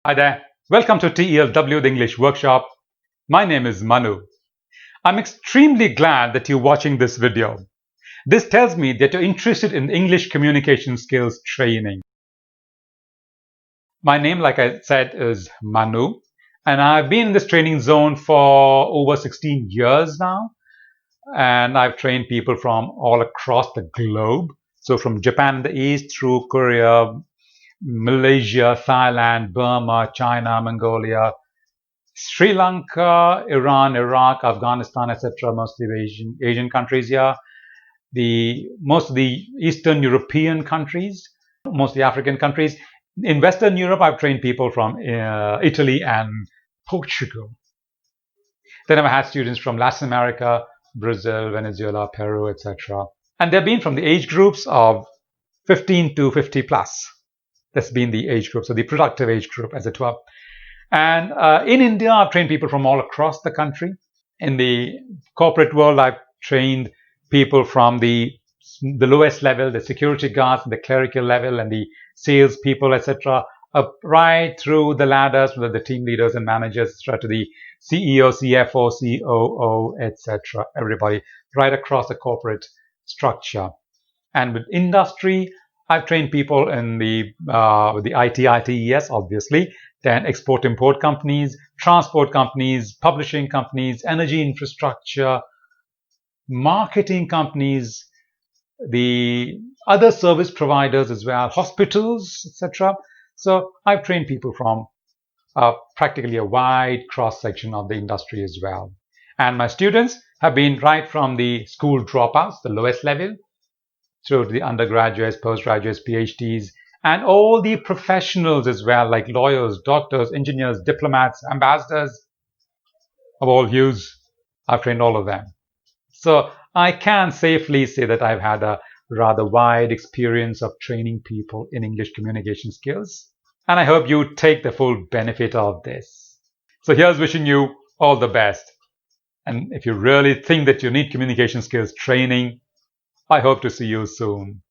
Hi there. Welcome to TELW, the English workshop. My name is Manu. I'm extremely glad that you're watching this video. This tells me that you're interested in English communication skills training. My name, like I said, is Manu, and I've been in this training zone for over 16 years now. And I've trained people from all across the globe. So from Japan in the east through Korea, Malaysia, Thailand, Burma, China, Mongolia, Sri Lanka, Iran, Iraq, Afghanistan, etc. Mostly Asian countries here. Most of the Eastern European countries, mostly African countries. In Western Europe, I've trained people from Italy and Portugal. Then I've had students from Latin America, Brazil, Venezuela, Peru, etc. And they've been from the age groups of 15 to 50 plus. That's been the age group, so the productive age group, as it were. And in India, I've trained people from all across the country. In the corporate world, I've trained people from the lowest level, the security guards, the clerical level, and the sales people, etc., up right through the ladders, from the team leaders and managers, etc., to the CEO, CFO, COO, etc. Everybody right across the corporate structure. And with industry, I've trained people in with the ITES, obviously, then export-import companies, transport companies, publishing companies, energy infrastructure, marketing companies, the other service providers as well, hospitals, etc. So I've trained people from practically a wide cross-section of the industry as well. And my students have been right from the school dropouts, the lowest level, through to the undergraduates, postgraduates, PhDs, and all the professionals as well, like lawyers, doctors, engineers, diplomats, ambassadors of all hues. I've trained all of them. So I can safely say that I've had a rather wide experience of training people in English communication skills. And I hope you take the full benefit of this. So here's wishing you all the best. And if you really think that you need communication skills training, I hope to see you soon.